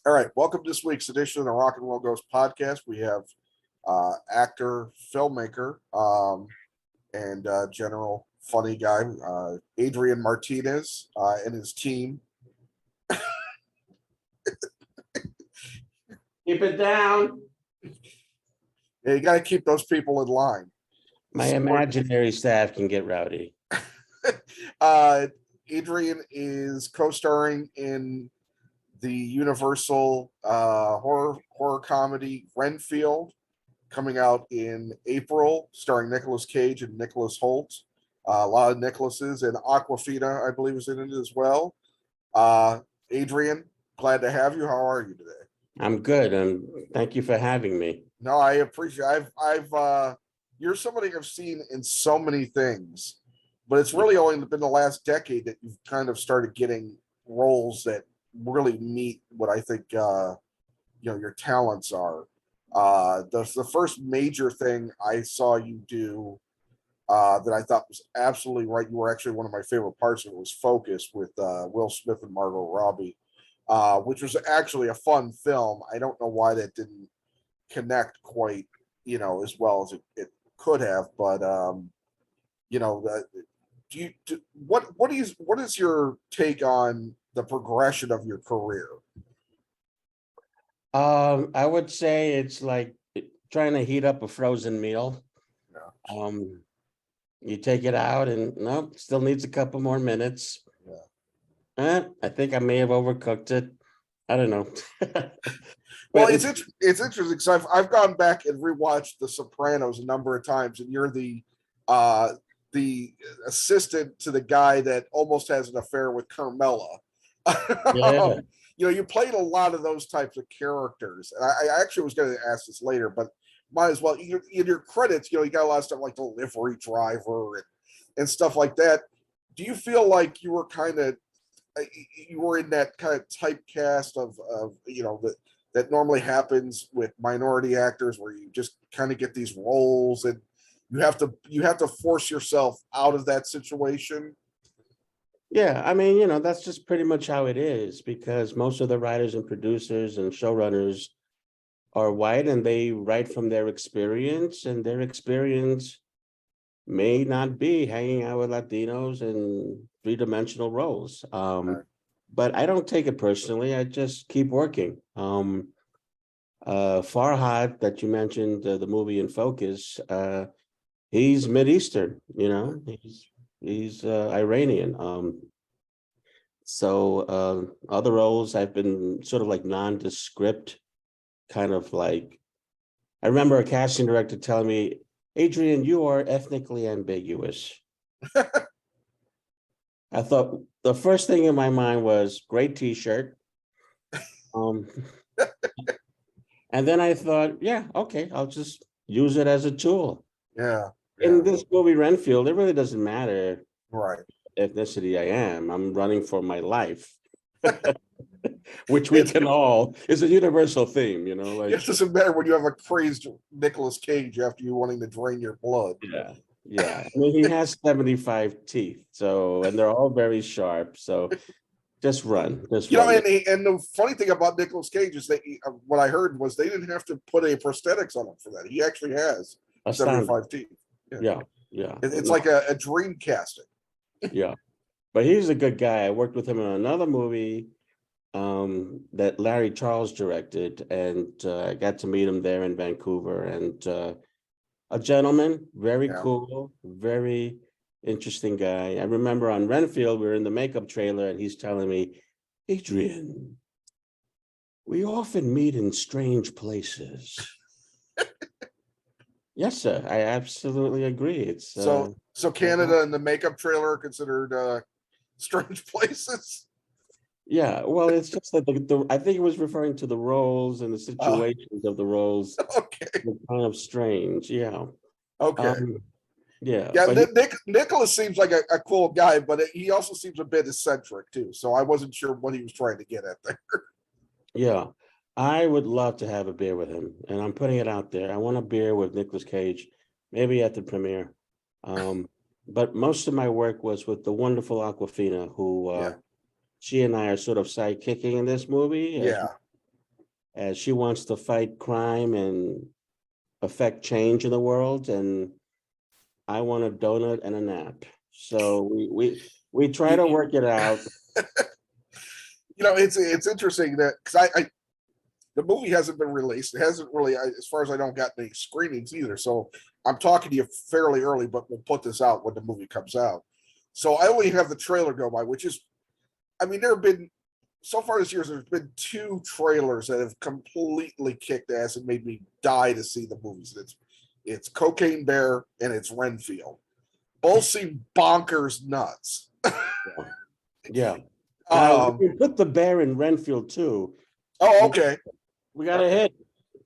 All right, welcome to this week's edition of the Rock and Roll Ghost podcast. We have actor, filmmaker, and general funny guy, Adrian Martinez, and his team. Keep it down. Yeah, you got to keep those people in line. My imaginary staff can get rowdy. Adrian is co-starring in the Universal horror comedy Renfield, coming out in April, starring Nicholas Cage and Nicholas Hoult. A lot of Nicholases, and Awkwafina, I believe, is in it as well. Adrian, glad to have you. How are you today? I'm good, and thank you for having me. No, I appreciate. You're somebody I've seen in so many things, but it's really only been the last decade that you've kind of started getting roles that really meet what I think your talents are. The first major thing I saw you do that I thought was absolutely right. You were actually one of my favorite parts of it. Was Focus with Will Smith and Margot Robbie, which was actually a fun film. I don't know why that didn't connect quite, as well as it could have. But what is your take on the progression of your career? I would say it's like trying to heat up a frozen meal. Yeah. You take it out and no, still needs a couple more minutes. Yeah. I think I may have overcooked it. I don't know. Well, it's interesting because I've gone back and rewatched The Sopranos a number of times, and you're the assistant to the guy that almost has an affair with Carmela. Yeah. You played a lot of those types of characters, and I actually was going to ask this later, but might as well. In your credits, you got a lot of stuff like delivery driver and stuff like that. Do you feel like you were in that kind of typecast of that normally happens with minority actors, where you just kind of get these roles and you have to force yourself out of that situation? Yeah, I mean, that's just pretty much how it is, because most of the writers and producers and showrunners are white, and they write from their experience, and their experience may not be hanging out with Latinos in three-dimensional roles. Right. But I don't take it personally. I just keep working. Farhad, that you mentioned, the movie In Focus, he's Mideastern, he's Iranian. So other roles I've been sort of like nondescript, kind of like, I remember a casting director telling me, Adrian, you are ethnically ambiguous. I thought the first thing in my mind was great t-shirt. And then I thought, yeah, okay, I'll just use it as a tool. Yeah. In this movie, Renfield, it really doesn't matter Right. ethnicity I am. I'm running for my life. Which we can all, is a universal theme, like. It doesn't matter when you have a crazed Nicholas Cage after you wanting to drain your blood. Yeah. I mean, he has 75 teeth, and they're all very sharp. So just run. And the funny thing about Nicholas Cage is that what I heard was they didn't have to put any prosthetics on him for that. He actually has 75 teeth. Yeah. It's like a dream casting. Yeah, but he's a good guy. I worked with him in another movie that Larry Charles directed, and I got to meet him there in Vancouver, and a gentleman, very cool, very interesting guy. I remember on Renfield, we were in the makeup trailer, and he's telling me, Adrian, we often meet in strange places. Yes, sir. I absolutely agree. It's so Canada and the makeup trailer are considered strange places. Yeah, well, it's just that I think it was referring to the roles and the situations of the roles. Okay. Were kind of strange. Yeah. Okay. Yeah. Nicholas seems like a cool guy, but he also seems a bit eccentric too. So I wasn't sure what he was trying to get at there. Yeah. I would love to have a beer with him, and I'm putting it out there. I want a beer with Nicholas Cage, maybe at the premiere. But most of my work was with the wonderful Awkwafina, who she and I are sort of sidekicking in this movie. Yeah. as she wants to fight crime and affect change in the world, and I want a donut and a nap. So we try to work it out. It's interesting that because I the movie hasn't been released. It hasn't really, as far as I don't got any screenings either. So I'm talking to you fairly early, but we'll put this out when the movie comes out. So I only have the trailer go by, which is, I mean, there have been so far this year. There's been 2 trailers that have completely kicked ass and made me die to see the movies. It's Cocaine Bear and it's Renfield. Both seem bonkers nuts. Yeah. We put the bear in Renfield too. Oh, okay. We got a hit.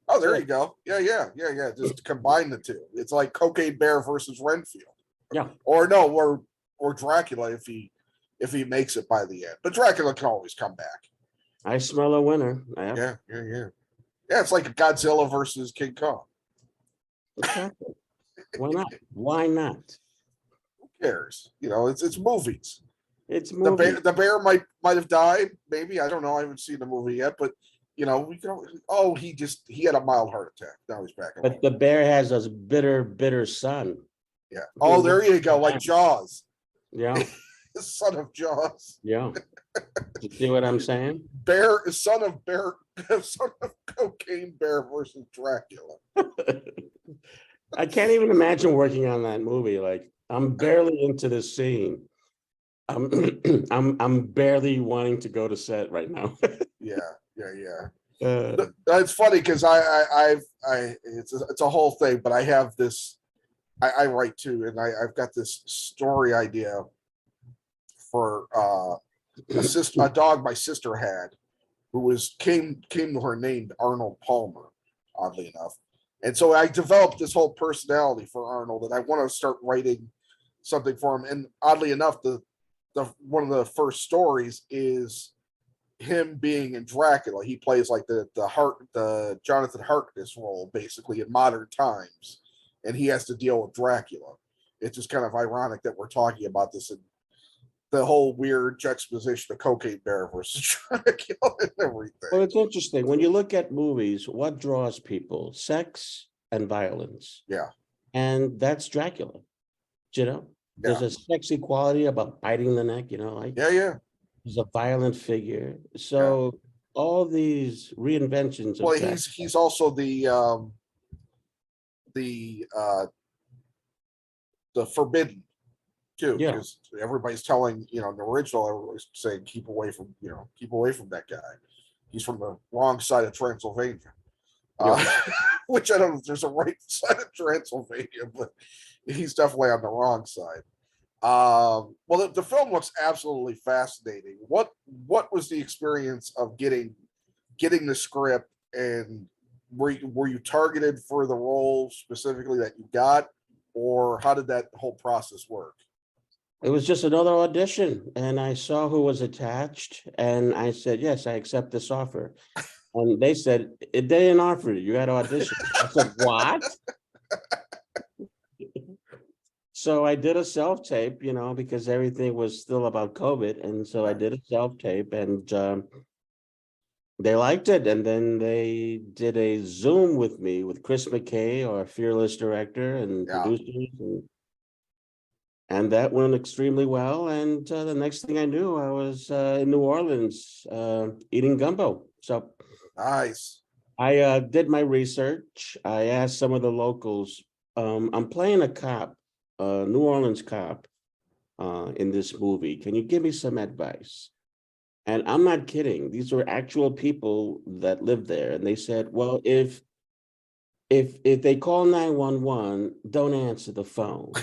Oh, there you go. Yeah. Just combine the 2. It's like Cocaine Bear versus Renfield. Yeah. Or no, or Dracula if he makes it by the end. But Dracula can always come back. I smell a winner. Yeah. Yeah, it's like Godzilla versus King Kong. Exactly. Why not? Why not? Who cares? It's movies. It's movies. The bear might have died. Maybe, I don't know. I haven't seen the movie yet, but we can. Oh, he had a mild heart attack. Now he's back. But the bear has a bitter son. Yeah. Oh, there you go. Like Jaws. Yeah. The son of Jaws. Yeah. You see what I'm saying? Son of Cocaine Bear versus Dracula. I can't even imagine working on that movie. Like, I'm barely into this scene. I'm barely wanting to go to set right now. Yeah. It's funny because it's a whole thing, but I have this. I write too, and I've got this story idea for a dog my sister had, who came to her named Arnold Palmer, oddly enough, and so I developed this whole personality for Arnold, and I want to start writing something for him. And oddly enough, the one of the first stories is him being in Dracula. He plays like the Jonathan Harkness role basically in modern times, and he has to deal with Dracula. It's just kind of ironic that we're talking about this and the whole weird juxtaposition of Cocaine Bear versus Dracula and everything. Well, it's interesting when you look at movies. What draws people? Sex and violence. Yeah, and that's Dracula. There's a sexy quality about biting the neck. Like he's a violent figure. So all these reinventions. Well, he's also the forbidden too, because everybody's telling the original, everybody's saying keep away from that guy. He's from the wrong side of Transylvania. Which I don't know if there's a right side of Transylvania, but he's definitely on the wrong side. Well, the film looks absolutely fascinating. What was the experience of getting the script, and were you targeted for the role specifically that you got, or how did that whole process work? It was just another audition, and I saw who was attached, and I said, yes, I accept this offer. And they said, they didn't offer you, you got to audition. I said, what? So I did a self-tape, because everything was still about COVID. And so I did a self-tape, and they liked it. And then they did a Zoom with me with Chris McKay, our fearless director and producers. And that went extremely well. And the next thing I knew, I was in New Orleans eating gumbo. So nice. I did my research. I asked some of the locals. I'm playing a cop, a New Orleans cop in this movie. Can you give me some advice? And I'm not kidding. These were actual people that lived there. And they said, well, if they call 911, don't answer the phone.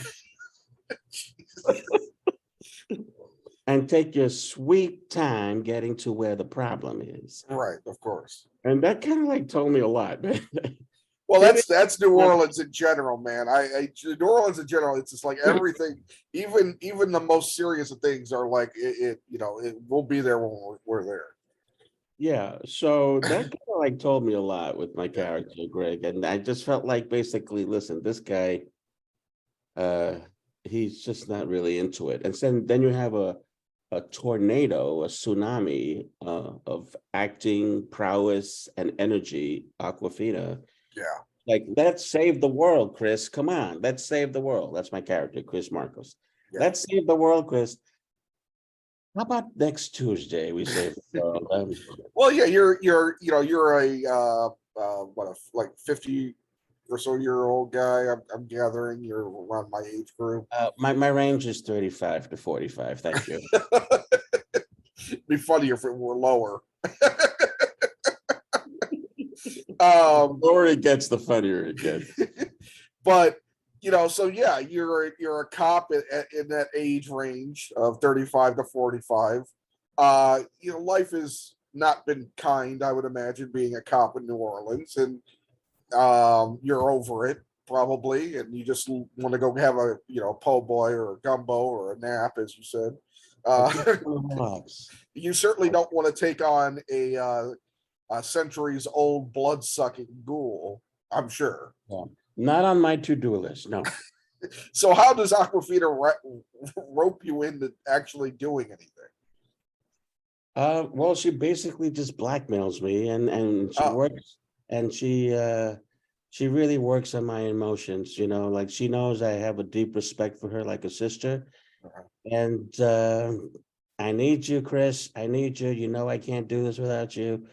And take your sweet time getting to where the problem is. Right, of course. And that kind of like told me a lot, man. Well, that's New Orleans in general, man. New Orleans in general, it's just like everything, even the most serious of things are like it we'll be there when we're there. Yeah, so that kind of like told me a lot with my character, Greg. And I just felt like basically, listen, this guy, he's just not really into it. And then you have a a tornado, a tsunami of acting prowess and energy, Awkwafina. Yeah. Like, let's save the world, Chris. Come on, let's save the world. That's my character, Chris Marcos. Yeah. Let's save the world, Chris. How about next Tuesday we save the world? Well, yeah, you're a like 50 or so year old guy. I'm gathering you're around my age group. My range is 35 to 45. Thank you. It'd be funny if it were lower. The lower it gets, the funnier it gets. But so yeah, you're a cop in that age range of 35 to 45. Life has not been kind, I would imagine, being a cop in New Orleans, and you're over it probably, and you just want to go have a po' boy or a gumbo or a nap, as you said. You certainly don't want to take on a centuries old blood sucking ghoul, I'm sure. Yeah. Not on my to-do list, no. So how does Awkwafina rope you into actually doing anything? Well, she basically just blackmails me, and she works, and she really works on my emotions. Like, she knows I have a deep respect for her, like a sister. And I need you, Chris. I need you. I can't do this without you.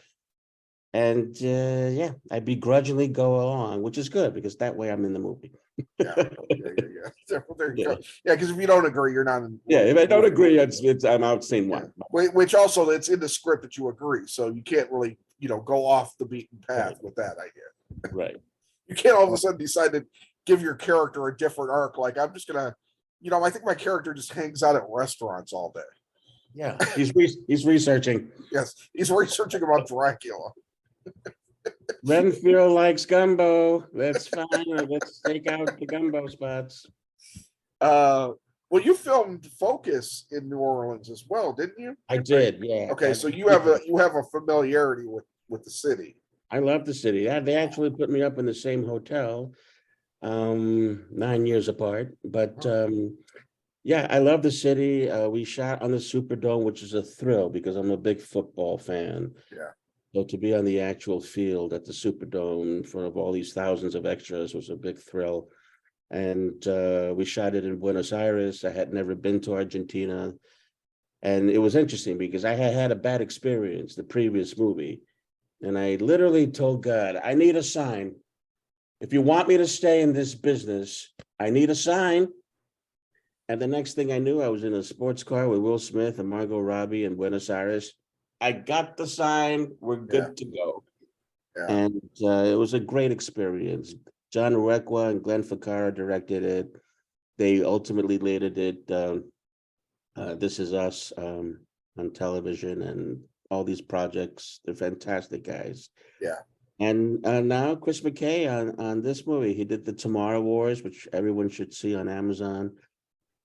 And yeah, I begrudgingly go along, which is good because that way I'm in the movie. Yeah. There you go. Yeah, because if you don't agree, you're not in. Yeah, if I don't agree, I'm out scene one. Which also, it's in the script that you agree, so you can't really go off the beaten path with that idea. Right. You can't all of a sudden decide to give your character a different arc. Like, I'm just gonna, I think my character just hangs out at restaurants all day. Yeah, he's researching. Yes, he's researching about Dracula. Renfield likes gumbo. That's fine. Let's take out the gumbo spots. Well, you filmed Focus in New Orleans as well, didn't you? I did, yeah. Okay, so you have a familiarity with the city. I love the city. They actually put me up in the same hotel, 9 years apart. But yeah, I love the city. We shot on the Superdome, which is a thrill because I'm a big football fan. Yeah. So to be on the actual field at the Superdome in front of all these thousands of extras was a big thrill. And we shot it in Buenos Aires. I had never been to Argentina. And it was interesting because I had a bad experience the previous movie. And I literally told God, I need a sign. If you want me to stay in this business, I need a sign. And the next thing I knew, I was in a sports car with Will Smith and Margot Robbie in Buenos Aires. I got the sign. We're good to go. Yeah. And it was a great experience. John Requa and Glenn Ficarra directed it. They ultimately later did This Is Us on television and all these projects. They're fantastic guys. Yeah. And now Chris McKay on this movie. He did the Tomorrow Wars, which everyone should see on Amazon.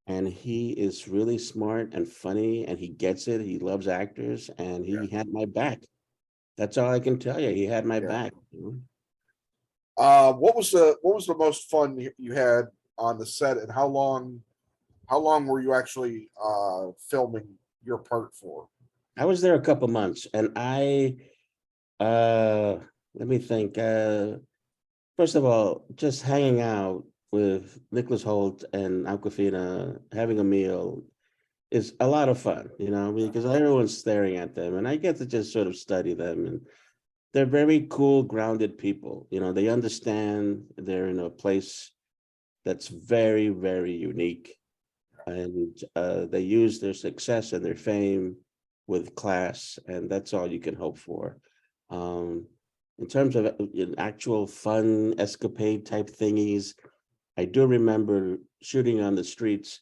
And he is really smart and funny, and he gets it. He loves actors, and he had my back. That's all I can tell you. He had my back. What was the most fun you had on the set, and how long were you actually filming your part for? I was there a couple months, and I let me think. First of all, just hanging out with Nicholas Hoult and Awkwafina, having a meal is a lot of fun, because everyone's staring at them, and I get to just sort of study them, and they're very cool, grounded people. They understand they're in a place that's very, very unique, and they use their success and their fame with class, and that's all you can hope for. In terms of actual fun escapade type thingies, I do remember shooting on the streets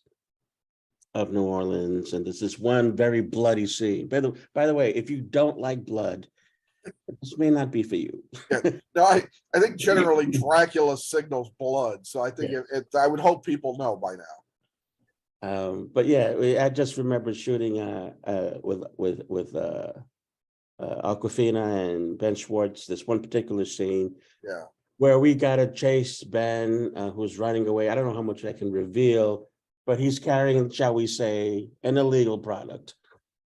of New Orleans, and there's this one very bloody scene. By the way, if you don't like blood, this may not be for you. No, I think generally Dracula signals blood, so I think I would hope people know by now. But yeah, I just remember shooting with Awkwafina and Ben Schwartz. This one particular scene. Yeah. Where we got to chase Ben, who's running away. I don't know how much I can reveal, but he's carrying, shall we say, an illegal product.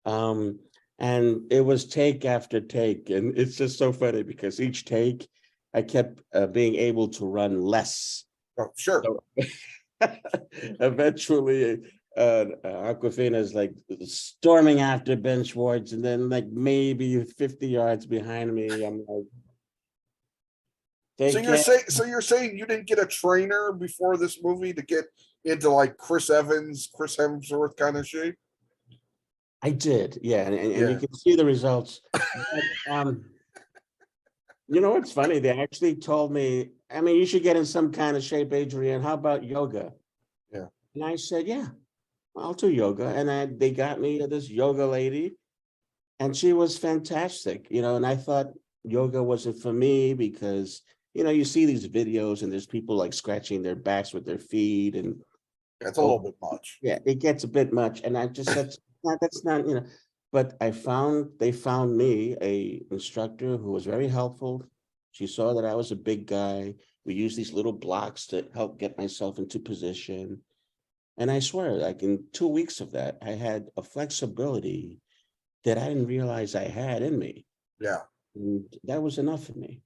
And it was take after take, and it's just so funny because each take I kept being able to run less. Oh, sure. So eventually, Awkwafina is like storming after Ben Schwartz, and then like maybe 50 yards behind me, I'm like, So take you're care. saying you didn't get a trainer before this movie to get into like Chris Evans, Chris Hemsworth kind of shape? I did, yeah, and you Yeah. can see the results. But, you know what's funny? They actually told me, I mean, you should get in some kind of shape, Adrian. How about yoga? Yeah. And I said, yeah, I'll do yoga. And they got me to this yoga lady, and she was fantastic, you know. And I thought yoga wasn't for me because, you know, you see these videos and there's people like scratching their backs with their feet, and That's a little bit much. yeah, it gets a bit much. And I just said, that's not, you know, but they found me a instructor who was very helpful. She saw that I was a big guy. We used these little blocks to help get myself into position. And I swear, like in 2 weeks of that, I had a flexibility that I didn't realize I had in me. Yeah. And that was enough for me.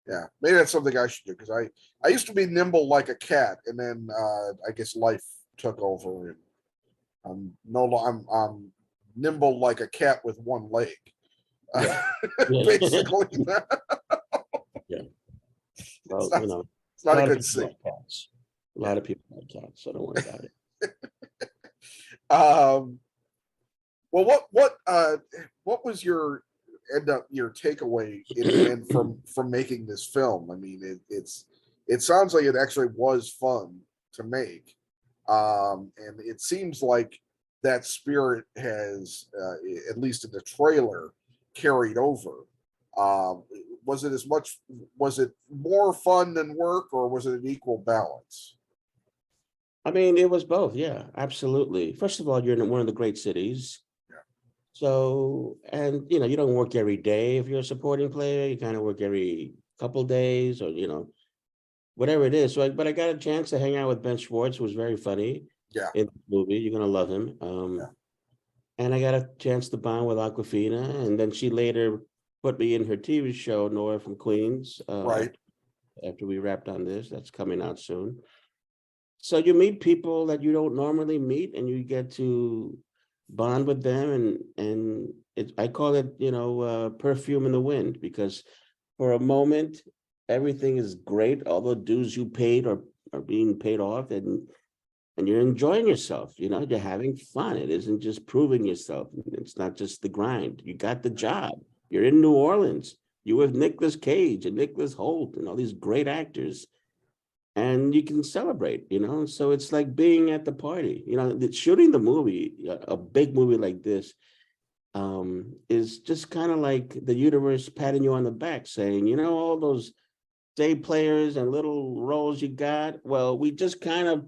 Yeah. Maybe that's something I should do because I used to be nimble like a cat, and then I guess life took over, and I'm no lo- I'm nimble like a cat with one leg. Yeah. Yeah. Basically. Yeah. It's Well, not you know, it's a not a lot of good people scene. have cats. A Yeah. lot of people have cats, so don't worry about it. Um well what was your end up your takeaway in the end from making this film? I mean it sounds like it actually was fun to make. And it seems like that spirit has at least in the trailer carried over. Um was it as much was it more fun than work, or was it an equal balance? I mean, it was both. Yeah, absolutely. First of all, you're in one of the great cities. Yeah. So, and you know, you don't work every day if you're a supporting player. You kind of work every couple days, or you know, whatever it is. So, but I got a chance to hang out with Ben Schwartz, who was very funny Yeah. in the movie. You're gonna love him. Yeah. And I got a chance to bond with Awkwafina, and then she later put me in her TV show, Nora from Queens. Right. After we wrapped on this, that's coming out soon. So you meet people that you don't normally meet, and you get to bond with them, and I call it, you know, perfume in the wind, because for a moment everything is great, all the dues you paid are being paid off, and you're enjoying yourself, you know, you're having fun. It isn't just proving yourself. It's not just the grind. You got the job. You're in New Orleans. You with Nicholas Cage and Nicholas Hoult and all these great actors, and you can celebrate, you know. So it's like being at the party, you know. Shooting the movie, a big movie like this, is just kind of like the universe patting you on the back, saying, you know, all those day players and little roles you got, well, we just kind of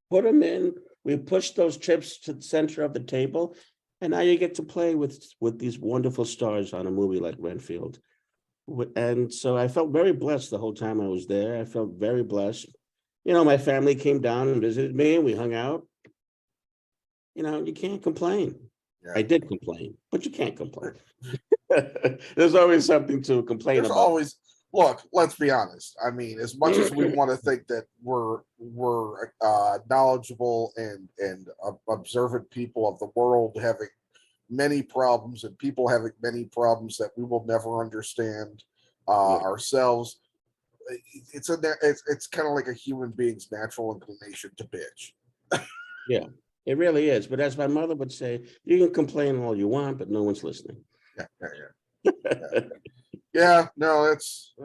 put them in. We push those chips to the center of the table, and now you get to play with these wonderful stars on a movie like Renfield. And so I felt very blessed the whole time I was there. I felt very blessed. You know, my family came down and visited me, and we hung out. You know, you can't complain. Yeah. I did complain, but you can't complain. There's always something to complain There's about. always look, let's be honest. I mean, as much as we want to think that we're knowledgeable and observant people of the world, having many problems and people having many problems that we will never understand Yeah, ourselves, it's kind of like a human being's natural inclination to bitch. yeah, it really is. But as my mother would say, you can complain all you want, but no one's listening. Yeah, yeah, yeah. Yeah, no, it's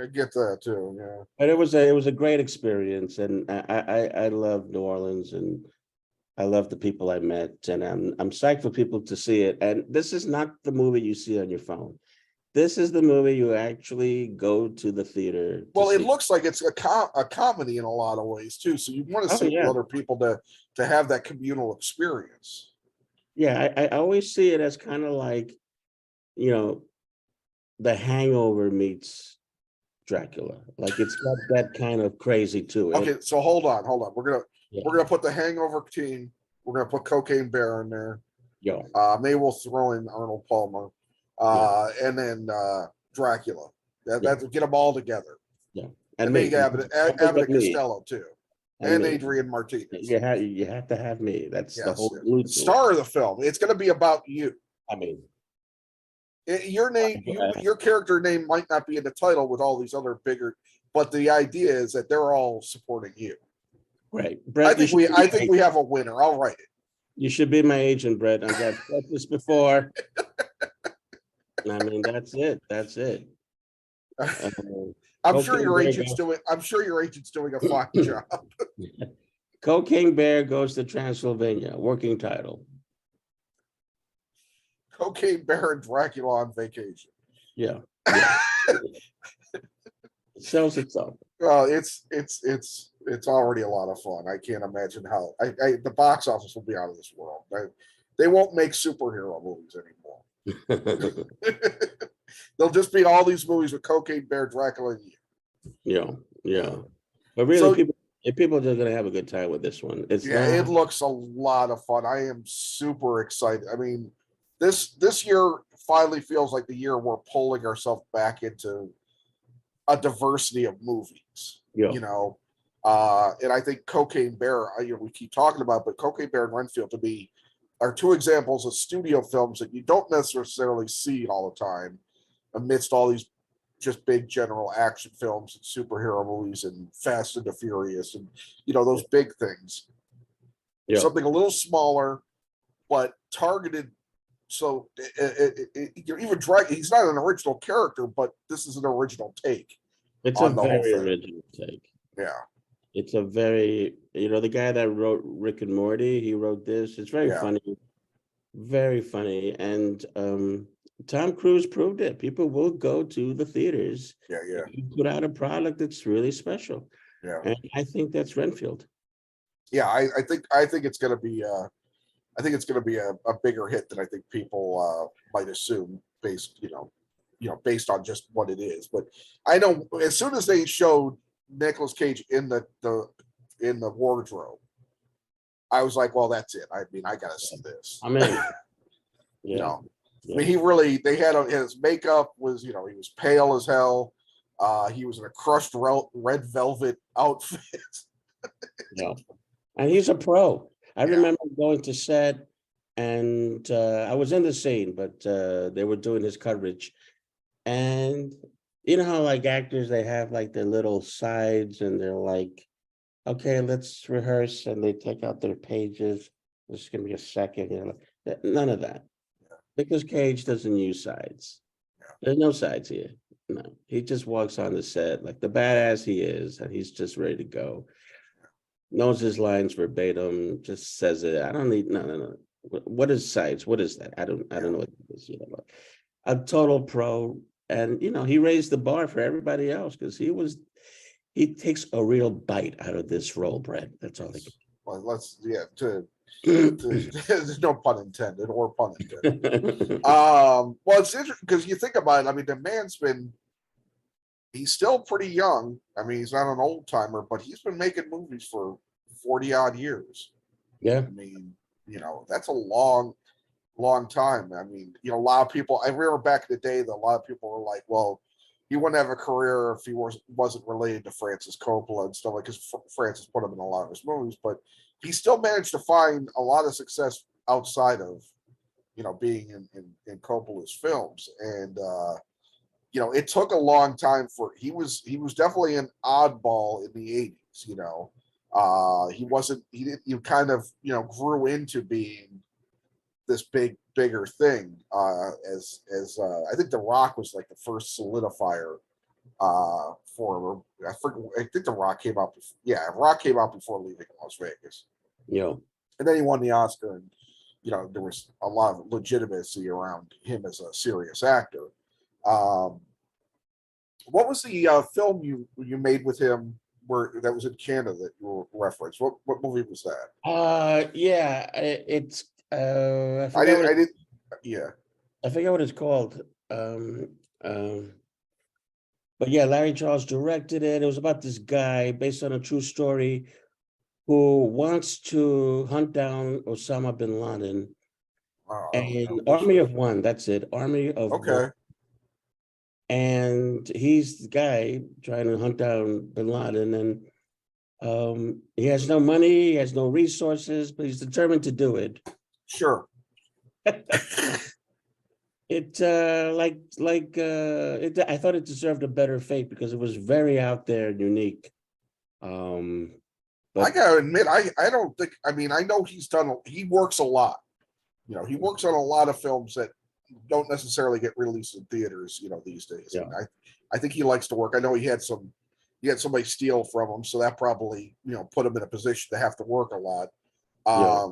I get that too. Yeah. But it was a great experience, and I love New Orleans, and I love the people I met, and I'm psyched for people to see it. And this is not the movie you see on your phone. This is the movie you actually go to the theater to Well, it see. looks like it's a comedy in a lot of ways too. So you want to Oh see it with yeah, other people to have that communal experience. yeah. I always see it as kind of like, you know, The Hangover meets Dracula. Like it's got that kind of crazy to it. Okay, so hold on. Yeah, We're gonna put the Hangover team. We're gonna put Cocaine Bear in there. Yo, Maybe we'll throw in Arnold Palmer, and then Dracula. That's get them all together. yeah. And then me. you got Abbott and Me. Costello too, And and me. Adrian Martinez. You have to have me. That's the Yes, whole star of the film. It's going to be about you. I mean, Your name, your character name might not be in the title with all these other bigger, but the idea is that they're all supporting you. right, Brett. I think we have a winner. I'll write it. You should be my agent, Brett. I've said this before. I mean, that's it. That's it. I'm sure your agent's doing a fine job. Cocaine Bear Goes to Transylvania. Working title. Cocaine Bear and Dracula on Vacation. Yeah. It sells itself. Well, it's already a lot of fun. I can't imagine how the box office will be out of this world. They won't make superhero movies anymore. They'll just be all these movies with Cocaine Bear, Dracula, and you. Yeah. But really, people are just gonna have a good time with this one. It looks a lot of fun. I am super excited. I mean, this year finally feels like the year we're pulling ourselves back into a diversity of movies. And I think Cocaine Bear, we keep talking about, but Cocaine Bear and Renfield to me are two examples of studio films that you don't necessarily see all the time amidst all these just big general action films and superhero movies and Fast and the Furious and those big things. Something a little smaller, but targeted. So even Dracula, he's not an original character, but this is an original take. It's a very original take. Yeah. It's a very, the guy that wrote Rick and Morty, he wrote this. It's very funny. Very funny. And Tom Cruise proved it. People will go to the theaters. Yeah. You put out a product that's really special. Yeah. And I think that's Renfield. Yeah, I think it's gonna be a bigger hit than I think people might assume based on just what it is. But I know as soon as they showed Nicholas Cage in the wardrobe, I was like, well, that's it. I mean, I gotta see this. I mean, I mean, they had his makeup was, he was pale as hell. He was in a crushed red velvet outfit. And he's a pro. I remember going to set, and I was in the scene, but they were doing his coverage. And you know how like actors, they have like their little sides and they're like, okay, let's rehearse. And they take out their pages. Just give me a second. None of that. Nicolas Cage doesn't use sides. There's no sides here. No, he just walks on the set like the badass he is, and he's just ready to go. Knows his lines verbatim, just says it. I don't need no. What is sides? What is that? I don't know what it is. A total pro, and he raised the bar for everybody else because he takes a real bite out of this role, Brett. That's all. Well, there's no pun intended or pun intended. Well, it's interesting because you think about it. I mean, the man's he's still pretty young. I mean, he's not an old timer, but he's been making movies for 40 odd years. Yeah. I mean, that's a long time. I mean, a lot of people, I remember back in the day that a lot of people were like, well, he wouldn't have a career if he wasn't related to Francis Coppola and stuff, like, because Francis put him in a lot of his movies, but he still managed to find a lot of success outside of, being in Coppola's films. And, it took a long time he was definitely an oddball in the 80s. He kind of, grew into being this bigger thing, as I think The Rock was like the first solidifier for him. I think The Rock came out before, Rock came out before leaving Las Vegas. And then he won the Oscar, and there was a lot of legitimacy around him as a serious actor. What was the film you made with him that was in Canada that you referenced? What movie was that? It's I forget what it's called. But Larry Charles directed it. It was about this guy based on a true story who wants to hunt down Osama bin Laden, I don't And know. Army of One, that's it. Army of One. Okay. And he's the guy trying to hunt down Bin Laden, and he has no money, he has no resources, but he's determined to do it. Sure. It I thought it deserved a better fate because it was very out there and unique. I But gotta admit, I don't think, I mean, I know he works a lot. You know, he works on a lot of films that don't necessarily get released in theaters, you know, these days. yeah, And I think he likes to work. I know he had somebody steal from him, so that probably, you know, put him in a position to have to work a lot. yeah,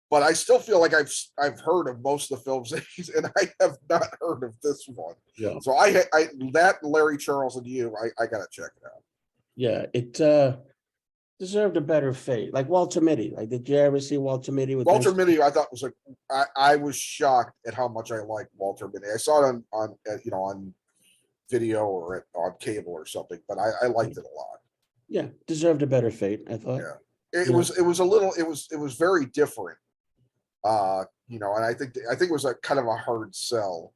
But I still feel like I've heard of most of the films that he's, and I have not heard of this one. yeah, So I that Larry Charles and You, I gotta check it out. yeah. It deserved a better fate. Like Walter Mitty. Like, did you ever see Walter Mitty with Walter Ben? Mitty, I thought was like I was shocked at how much I liked Walter Mitty. I saw it on you know, on video or on cable or something, but I liked it a lot. Yeah, deserved a better fate, I thought. Yeah, You know, it was a little it was very different. You know, and I think it was a kind of a hard sell.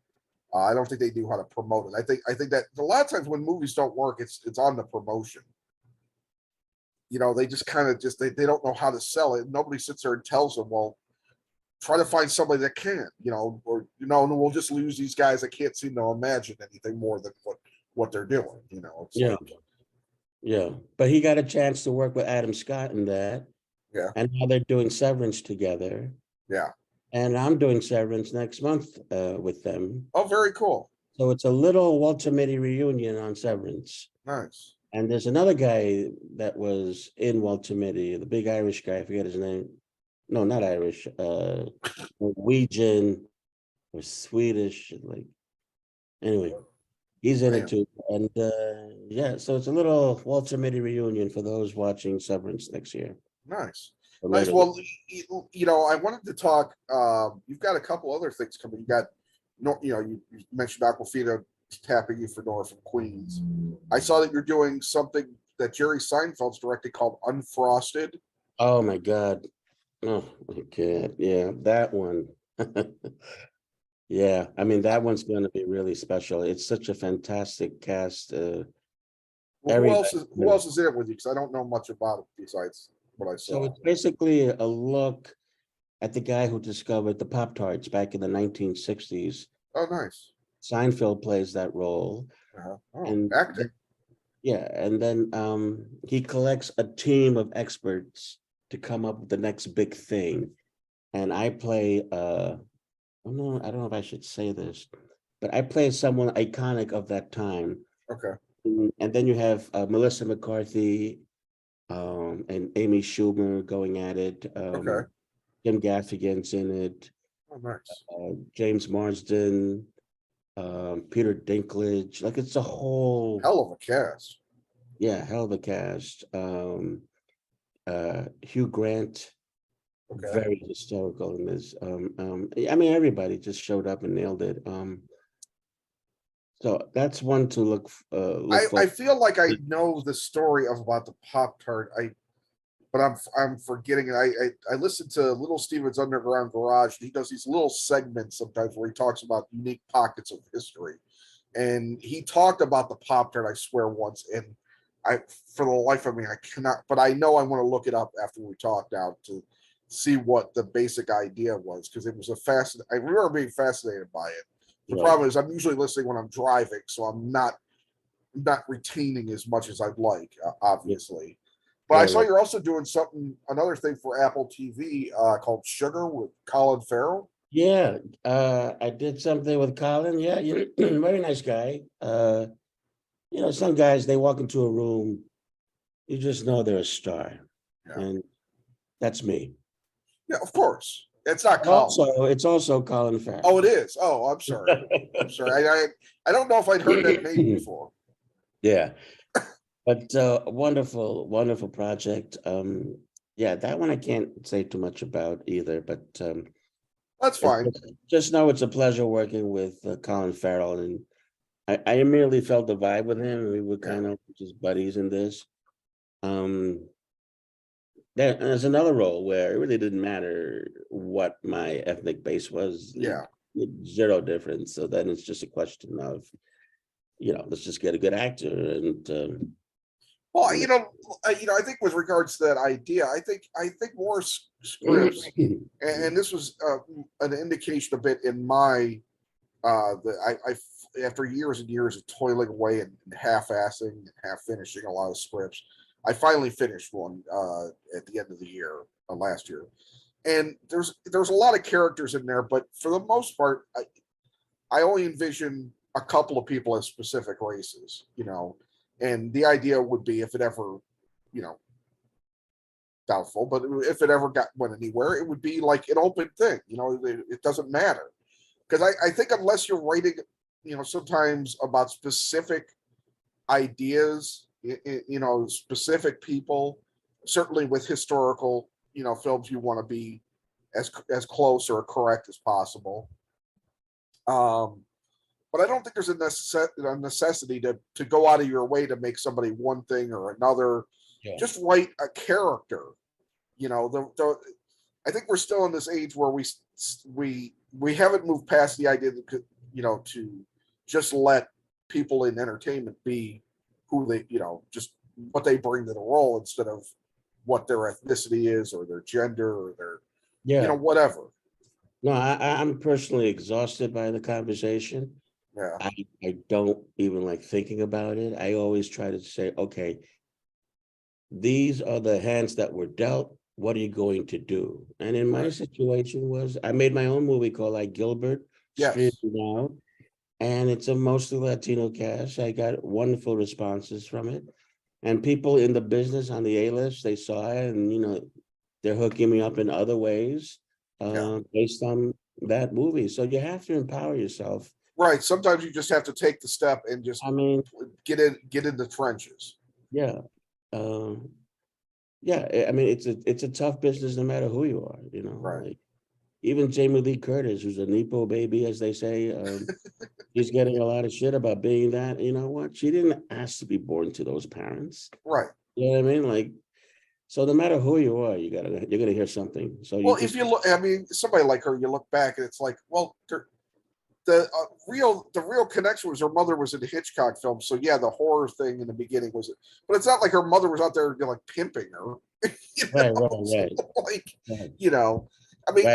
I don't think they knew how to promote it. I think that a lot of times when movies don't work, it's on the promotion. You know, they just kind of they don't know how to sell it. Nobody sits there and tells them, well, try to find somebody that can, you know, or you know, and we'll just lose these guys that can't seem to imagine anything more than what they're doing. You know, it's yeah, like, yeah. But he got a chance to work with Adam Scott in that. yeah, And now they're doing Severance together. yeah. And I'm doing Severance next month with them. Oh, very cool. So it's a little Walter Mitty reunion on Severance. Nice. And there's another guy that was in Walter Mitty, the big Irish guy, I forget his name. No, not Irish, Norwegian or Swedish. Like, anyway, he's in it Man, too. And yeah, so it's a little Walter Mitty reunion for those watching Severance next year. nice. Or Nice. later. Well, you know, I wanted to talk. You've got a couple other things coming. You got, no, you know, you mentioned Awkwafina tapping you for Nora from Queens. I saw that you're doing something that Jerry Seinfeld's directed called Unfrosted. Oh my God. Oh my God. Yeah, that one. Yeah, I mean, that one's going to be really special. It's such a fantastic cast. Well, Everybody. who else is in it with you? Because I don't know much about it besides what I So saw. it's basically a look at the guy who discovered the Pop-Tarts back in the 1960s. Oh, nice. Seinfeld plays that role. Oh, And acting. yeah, and then he collects a team of experts to come up with the next big thing. And I play I don't know if I should say this, but I play someone iconic of that time. Okay. And then you have Melissa McCarthy and Amy Schumer going at it. Okay. Jim Gaffigan's in it. Oh, nice. James Marsden, Peter Dinklage. Like, it's a whole, Hell of a cast. yeah, hell of a cast. Hugh Grant, Okay. very hysterical in this. I mean, everybody just showed up and nailed it. So that's one to look for. I feel like I know the story of about the Pop-Tart. But I'm forgetting it. I listen to Little Steven's Underground Garage. And he does these little segments sometimes where he talks about unique pockets of history. And he talked about the Pop-Tart, I swear, once. And for the life of me, I cannot, but I know I want to look it up after we talk now to see what the basic idea was, because it was I remember being fascinated by it. The Right. problem is I'm usually listening when I'm driving, so I'm not retaining as much as I'd like, obviously. But I saw you're also doing another thing for Apple TV called Sugar with Colin Farrell. Yeah, I did something with Colin. Yeah, you very nice guy. You know, some guys, they walk into a room, you just know they're a star. Yeah. And that's me. Yeah, of course. It's not Colin. Also, it's also Colin Farrell. Oh, it is. Oh, I'm sorry. I'm sorry. I don't know if I'd heard that name before. Yeah. But wonderful, wonderful project. Yeah, that one I can't say too much about either, but That's fine. Just know it's a pleasure working with Colin Farrell, and I immediately felt the vibe with him. We were kind of just buddies in this. there's another role where it really didn't matter what my ethnic base was. Yeah. Zero difference. So then it's just a question of, let's just get a good actor and. Well, I think with regards to that idea, I think more scripts, and this was an indication a bit in my after years and years of toiling away and half-assing and half finishing a lot of scripts, I finally finished one at the end of the year last year, and there's a lot of characters in there, but for the most part, I only envision a couple of people as specific races, and the idea would be if it ever, doubtful, but if it ever went anywhere, it would be like an open thing, it doesn't matter. Because I think unless you're writing, sometimes about specific ideas, specific people, certainly with historical, films, you want to be as close or correct as possible. But I don't think there's a necessity to go out of your way to make somebody one thing or another. Yeah. Just write a character. I think we're still in this age where we haven't moved past the idea that, to just let people in entertainment be who they, just what they bring to the role instead of what their ethnicity is or their gender or their, whatever. No, I'm personally exhausted by the conversation. Yeah. I don't even like thinking about it. I always try to say, okay, these are the hands that were dealt. What are you going to do? And in my situation was, I made my own movie called iGilbert, streaming now, and it's a mostly Latino cast. I got wonderful responses from it, and people in the business on the A-list, they saw it, and they're hooking me up in other ways based on that movie. So you have to empower yourself. Right. Sometimes you just have to take the step and just get in the trenches. Yeah. Yeah, I mean, it's a tough business no matter who you are, Right. Like, even Jamie Lee Curtis, who's a Nepo baby, as they say, she's getting a lot of shit about being that. You know what? She didn't ask to be born to those parents. Right. You know what I mean? Like, so no matter who you are, you're gonna hear something. So if you look, I mean, somebody like her, you look back and it's like, well, the real connection was her mother was in the Hitchcock film. So yeah, the horror thing in the beginning was it, but it's not like her mother was out there like pimping her. Right. I mean,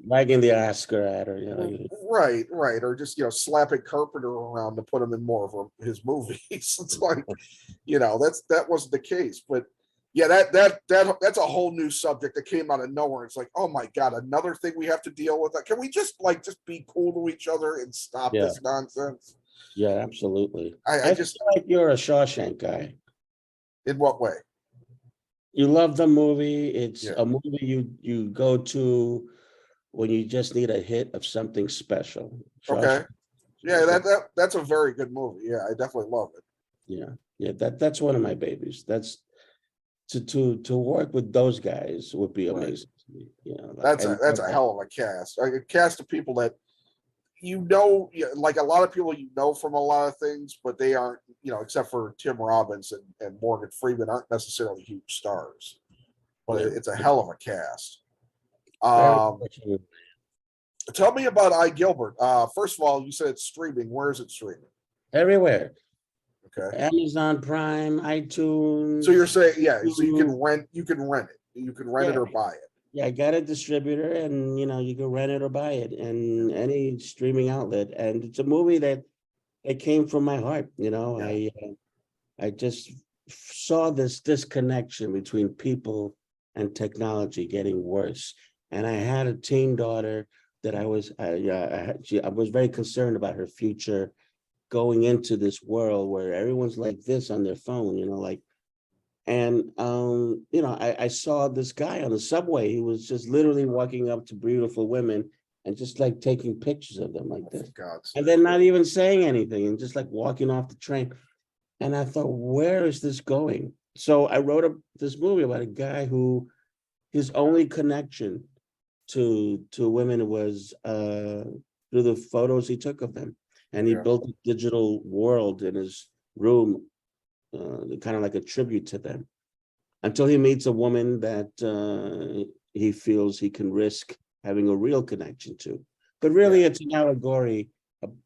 wagging the Oscar at her. Right, or just slapping Carpenter around to put him in more of his movies. It's like, that wasn't the case, but yeah, that's a whole new subject that came out of nowhere. It's like, oh my God, another thing we have to deal with. Can we just be cool to each other and stop this nonsense? Yeah, absolutely. I just feel like you're a Shawshank guy. In what way? You love the movie. It's a movie you go to when you just need a hit of something special. Okay. Yeah, that's a very good movie. Yeah, I definitely love it. Yeah, that's one of my babies. That's to work with those guys would be amazing to me. That's a hell of a cast. A cast of people that like a lot of people from a lot of things, but they aren't, except for Tim Robbins and Morgan Freeman, aren't necessarily huge stars. But it's a hell of a cast. Tell me about iGilbert. First of all, you said it's streaming. Where is it streaming? Everywhere. Okay. Amazon Prime, iTunes. So you're saying, so you can rent it. You can rent it or buy it. Yeah, I got a distributor, and you can rent it or buy it in any streaming outlet. And it's a movie that it came from my heart. I just saw this disconnection between people and technology getting worse. And I had a teen daughter that I was very concerned about her future going into this world where everyone's like this on their phone, I saw this guy on the subway. He was just literally walking up to beautiful women and just like taking pictures of them like this. And then not even saying anything and just like walking off the train. And I thought, where is this going? So I wrote this movie about a guy who his only connection to women was through the photos he took of them. And he built a digital world in his room, kind of like a tribute to them. until he meets a woman that he feels he can risk having a real connection to. But really, it's an allegory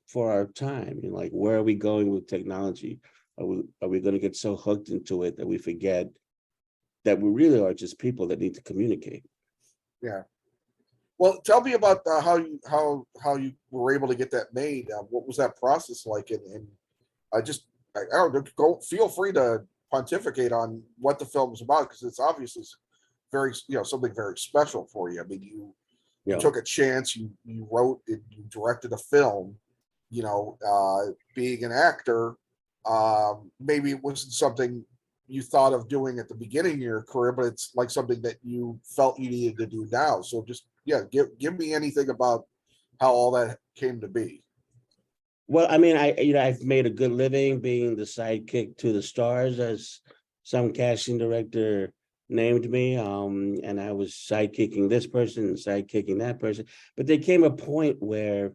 for our time. You know, like, where are we going with technology? Are we going to get so hooked into it that we forget that we really are just people that need to communicate? Yeah. Well, tell me about how you were able to get that made. What was that process like? And I don't know, go feel free to pontificate on what the film is about, because it's obviously very, something very special for you. I mean, you took a chance, you wrote it, you directed a film, being an actor. Maybe it wasn't something you thought of doing at the beginning of your career, but it's like something that you felt you needed to do now. So just, give me anything about how all that came to be. Well, I mean, I've made a good living being the sidekick to the stars, as some casting director named me. And I was sidekicking this person and sidekicking that person. But there came a point where,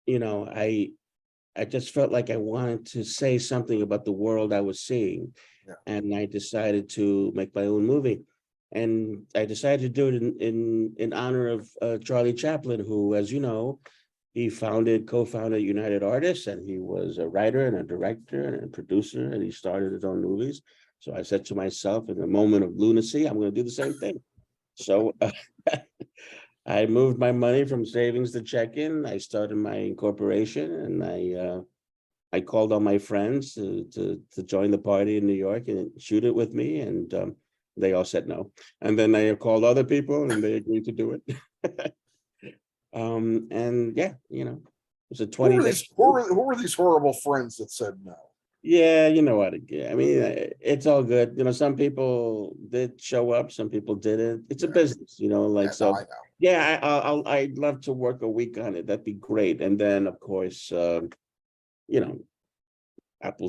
I just felt like I wanted to say something about the world I was seeing. Yeah. And I decided to make my own movie. And I decided to do it in honor of Charlie Chaplin, who, as you know, he co-founded United Artists, and he was a writer and a director and a producer, and he started his own movies. So I said to myself, in a moment of lunacy, I'm going to do the same thing. So I moved my money from savings to check-in. I started my incorporation, and I called on my friends to join the party in New York and shoot it with me, and they all said no. And then I called other people, and they agreed to do it. And yeah, it was a 20-day. Who were these horrible friends that said no? Yeah, you know what? I mean, it's all good. Some people did show up, some people didn't. It's a business, like, so. No, I know. Yeah, I'd love to work a week on it. That'd be great. And then, of course, Apple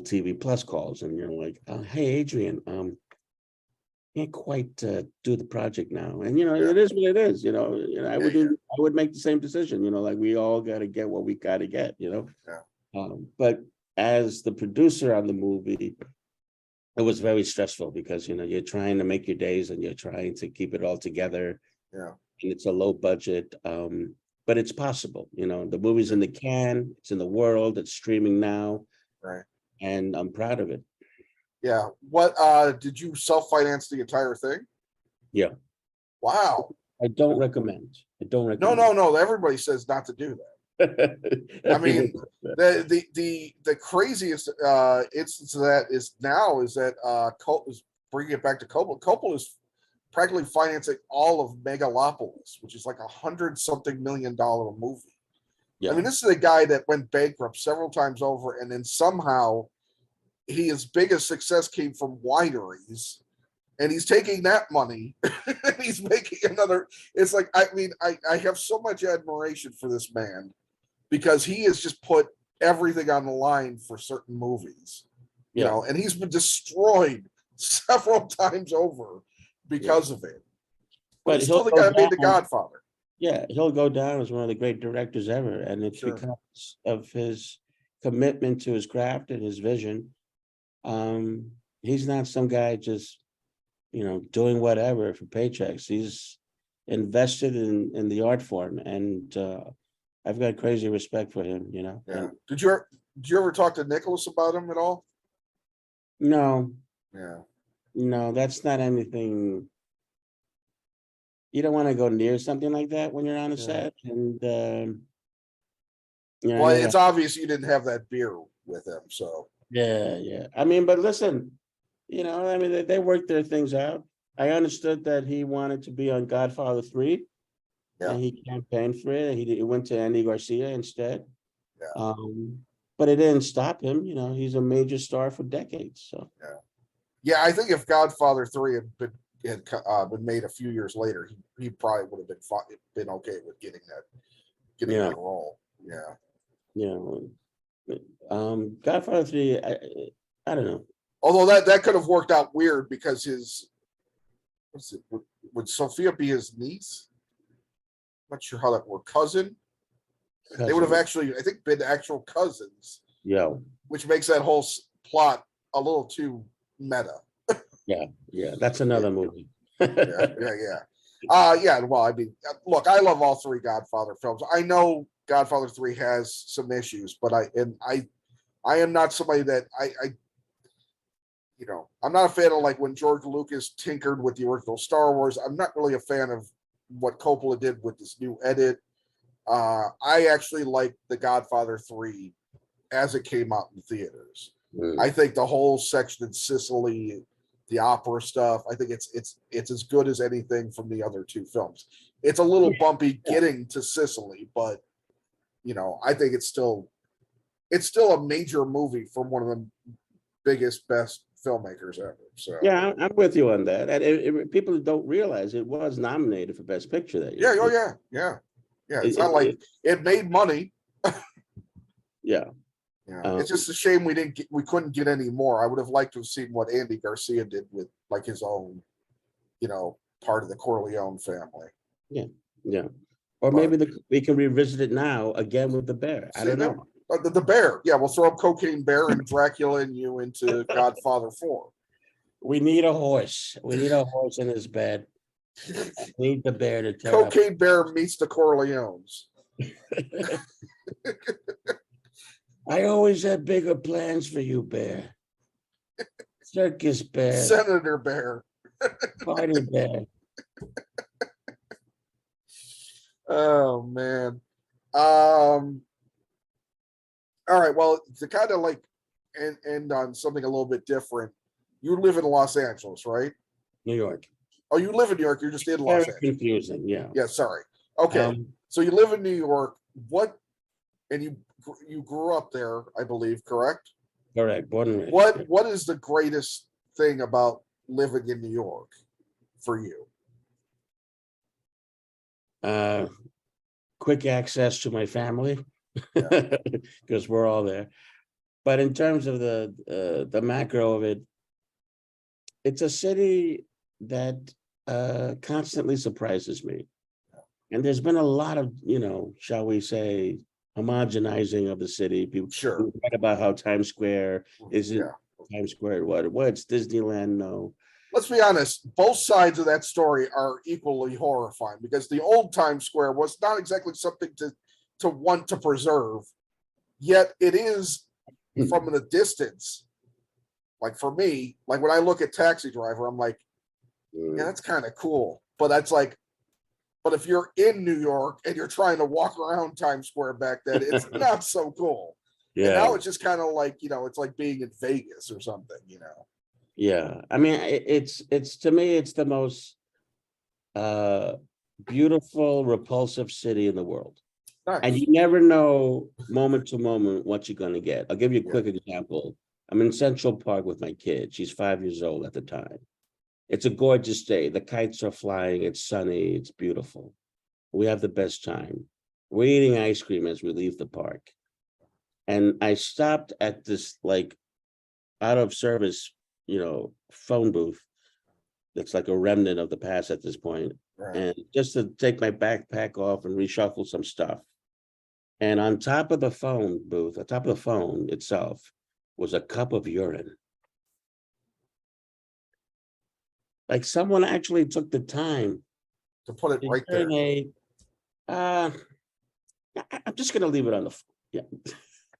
TV Plus calls, and you're like, hey, Adrian, can't quite do the project now. And it is what it is. I would make the same decision. Like, we all got to get what we got to get. Yeah. But as the producer on the movie, it was very stressful because you're trying to make your days and you're trying to keep it all together. Yeah. And it's a low budget, but it's possible. The movie's in the can, it's in the world, it's streaming now. Right. And I'm proud of it. Yeah. What did you self-finance the entire thing? Yeah. Wow. I don't recommend. No. Everybody says not to do that. I mean, the craziest instance of that is that is bringing it back to Coppola. Coppola is practically financing all of Megalopolis, which is like $100-something million movie. Yeah. I mean, this is a guy that went bankrupt several times over, and then somehow his biggest success came from wineries, and he's taking that money and he's making another. It's like, I mean, I have so much admiration for this man, because he has just put everything on the line for certain movies, and he's been destroyed several times over because of it. But he's still the guy who made The Godfather. Yeah, he'll go down as one of the great directors ever. And it's because of his commitment to his craft and his vision. He's not some guy just, doing whatever for paychecks. He's invested in the art form. And I've got crazy respect for him, Yeah. Did you ever talk to Nicholas about him at all? No. Yeah. No, that's not anything. You don't want to go near something like that when you're on a set. And well, it's obvious you didn't have that beer with him, so. Yeah. I mean, but listen, I mean, they worked their things out. I understood that he wanted to be on Godfather 3. Yeah. And he campaigned for it. He went to Andy Garcia instead. Yeah. But it didn't stop him. He's a major star for decades. So. Yeah, I think if Godfather 3 had been made a few years later, he probably would have been okay with getting that role. Yeah. Yeah. Godfather 3, I don't know. Although that could have worked out weird, because would Sophia be his niece? Not sure how that worked. Cousin. They would have actually, I think, been actual cousins. Yeah. Which makes that whole plot a little too meta. Yeah, that's another movie. Yeah. Well, I mean, look, I love all three Godfather films. I know Godfather 3 has some issues, but I am not somebody that I'm not a fan of like when George Lucas tinkered with the original Star Wars. I'm not really a fan of what Coppola did with this new edit. I actually like The Godfather 3 as it came out in theaters. I think the whole section in Sicily, the opera stuff, I think it's as good as anything from the other two films. It's a little bumpy getting to Sicily, but I think it's still a major movie from one of the biggest, best filmmakers ever. So Yeah, I'm with you on that. And people don't realize it was nominated for Best Picture that year. Yeah. It's not like it made money. Yeah. It's just a shame we couldn't get any more. I would have liked to have seen what Andy Garcia did with like his own, part of the Corleone family. Yeah. Or maybe we can revisit it now again with the bear. I don't know. The bear. Yeah, we'll throw up Cocaine Bear and Dracula and you into Godfather 4. We need a horse. We need a horse in his bed. We need the bear to tear Cocaine Bear meets the Corleones. I always had bigger plans for you, Bear. Circus Bear. Senator Bear. Party Bear. Oh man. All right. Well, to kind of like end on something a little bit different. You live in Los Angeles, right? New York. Oh, you live in New York. You're just in Los Angeles. Confusing. Yeah. Yeah. Sorry. Okay. So you live in New York. And you grew up there, I believe, correct? Correct. Born and raised. What is the greatest thing about living in New York for you? Quick access to my family, because we're all there. But in terms of the macro of it, it's a city that constantly surprises me. And there's been a lot of, shall we say, homogenizing of the city. People write about how Times Square isn't Times Square. What's Disneyland? No. Let's be honest. Both sides of that story are equally horrifying because the old Times Square was not exactly something to want to preserve. Yet it is from the distance. Like for me, like when I look at Taxi Driver, I'm like, yeah, that's kind of cool. But that's like, but if you're in New York and you're trying to walk around Times Square back then, it's not so cool. Yeah. And now it's just kind of like, it's like being in Vegas or something, Yeah. I mean, it's to me, it's the most beautiful, repulsive city in the world. Nice. And you never know moment to moment what you're going to get. I'll give you a quick example. I'm in Central Park with my kid. She's 5 years old at the time. It's a gorgeous day. The kites are flying. It's sunny. It's beautiful. We have the best time. We're eating ice cream as we leave the park. And I stopped at this like out of service, phone booth. That's like a remnant of the past at this point. Right. And just to take my backpack off and reshuffle some stuff. And on top of the phone booth, on top of the phone itself, was a cup of urine. Like someone actually took the time to put it right there. I'm just going to leave it on the phone.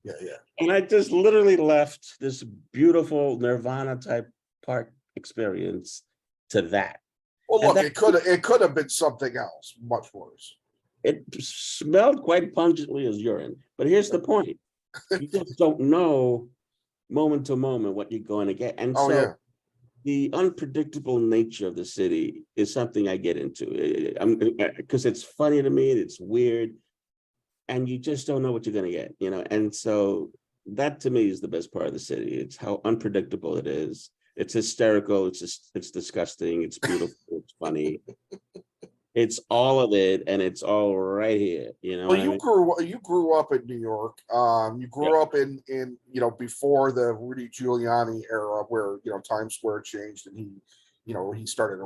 Yeah. And I just literally left this beautiful Nirvana type park experience to that. Well, look, it could have been something else, much worse. It smelled quite pungently as urine. But here's the point. You just don't know moment to moment what you're going to get. And the unpredictable nature of the city is something I get into. Because it's funny to me, it's weird, and you just don't know what you're going to get, And so that to me is the best part of the city. It's how unpredictable it is. It's hysterical. It's disgusting. It's beautiful. It's funny. It's all of it, and it's all right here. Well, you grew up in New York. You grew up in before the Rudy Giuliani era, where Times Square changed, and he started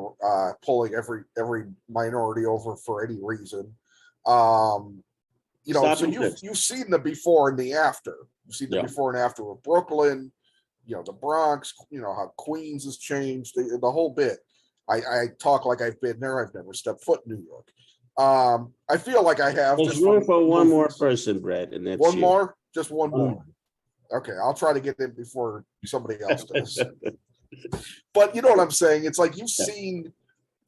pulling every minority over for any reason. So you've seen the before and the after. You've seen the before and after of Brooklyn. the Bronx, how Queens has changed, the whole bit. I talk like I've been there. I've never stepped foot in New York. I feel like I have. There's Just room from for one more movies. person, Brett, and that's One you. more, just one One more. Okay, I'll try to get in before somebody else does. But you know what I'm saying? It's like you've seen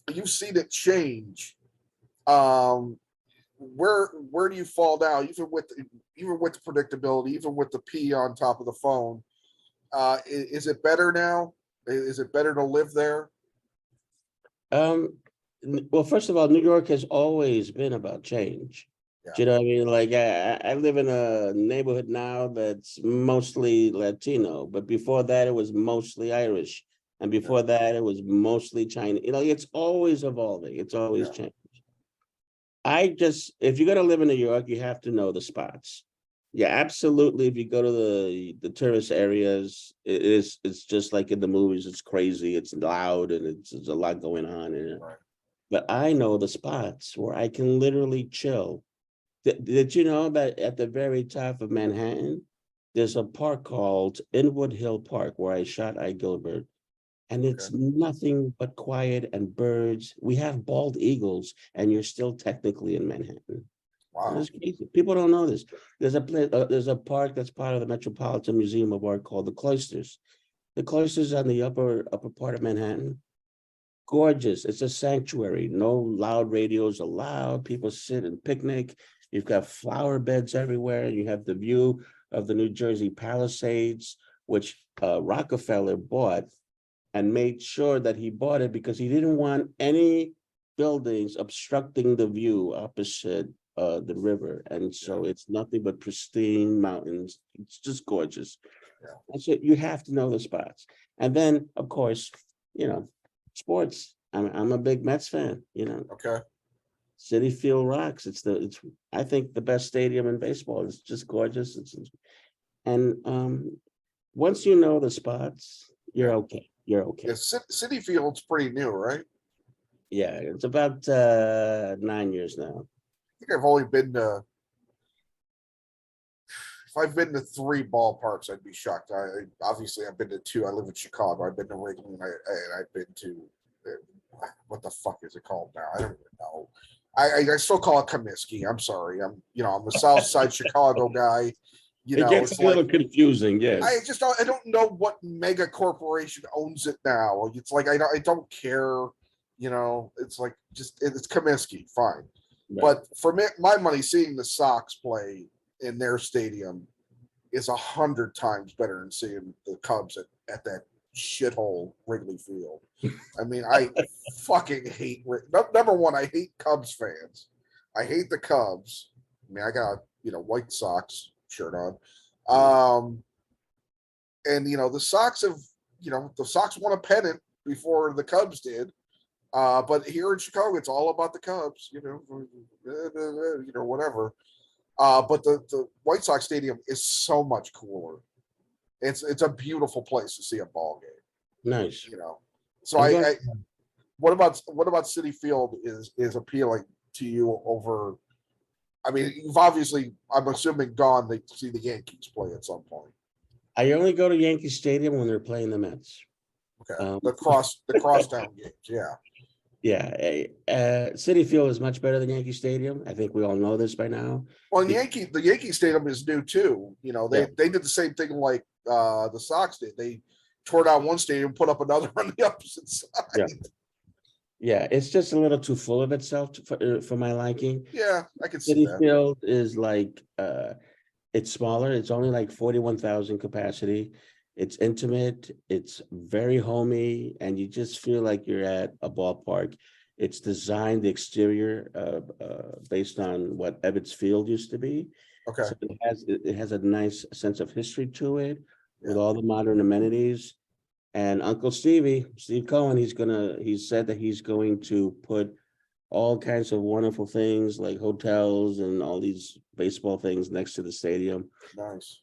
it change. Where do you fall down? Even with the predictability, even with the P on top of the phone. Is it better now? Is it better to live there? Well, first of all, New York has always been about change. Yeah. Do you know what I mean? Like I live in a neighborhood now that's mostly Latino, but before that it was mostly Irish. And before that it was mostly Chinese. It's always evolving. It's always changing. If you're gonna live in New York, you have to know the spots. Yeah, absolutely. If you go to the tourist areas, it's just like in the movies. It's crazy. It's loud, and there's a lot going on in it. Right. But I know the spots where I can literally chill. Did you know that at the very top of Manhattan, there's a park called Inwood Hill Park where I shot iGilbert, and it's nothing but quiet and birds. We have bald eagles, and you're still technically in Manhattan. Wow. It's crazy. People don't know this. There's a park that's part of the Metropolitan Museum of Art called the Cloisters. The Cloisters on the upper part of Manhattan. Gorgeous. It's a sanctuary. No loud radios allowed. People sit and picnic. You've got flower beds everywhere. You have the view of the New Jersey Palisades, which Rockefeller bought and made sure that he bought it because he didn't want any buildings obstructing the view opposite the river. And so it's nothing but pristine mountains. It's just gorgeous. Yeah. And so you have to know the spots. And then, of course, sports. I'm a big Mets fan, Okay. Citi Field rocks. It's I think the best stadium in baseball. It's just gorgeous. And once you know the spots, you're okay. You're okay. Yeah, Citi Field's pretty new, right? Yeah, it's about 9 years now. I think I've only been to. If I've been to 3 ballparks, I'd be shocked. Obviously I've been to 2. I live in Chicago. I've been to Wrigley, and I've been to what the fuck is it called now? I don't even know. I still call it Comiskey. I'm sorry. I'm a South Side Chicago guy. It gets it's a little like confusing. Yes. I don't know what mega corporation owns it now. It's like I don't care. It's like it's Comiskey, fine. Right. But for me, my money, seeing the Sox play in their stadium is 100 times better than seeing the Cubs at that shithole Wrigley Field. I mean, I fucking hate. Number one, I hate Cubs fans. I hate the Cubs. I mean, I got White Sox shirt on. And the Sox have the Sox won a pennant before the Cubs did. But here in Chicago, it's all about the Cubs, whatever. But the White Sox Stadium is so much cooler. It's a beautiful place to see a ball game. Nice. So what about Citi Field is appealing to you over? I mean, you've obviously, I'm assuming, gone to see the Yankees play at some point. I only go to Yankee Stadium when they're playing the Mets. Okay, the crosstown games, yeah. Yeah, Citi Field is much better than Yankee Stadium. I think we all know this by now. Well, the Yankee Stadium is new too. They did the same thing like the Sox did. They tore down one stadium, put up another on the opposite side. Yeah, it's just a little too full of itself for my liking. Yeah, I can see Citi that. Field is like it's smaller. It's only like 41,000 capacity. It's intimate. It's very homey, and you just feel like you're at a ballpark. It's designed the exterior based on what Ebbets Field used to be. Okay. So it has a nice sense of history to it with all the modern amenities. And Uncle Steve Cohen, he said that he's going to put all kinds of wonderful things like hotels and all these baseball things next to the stadium. Nice.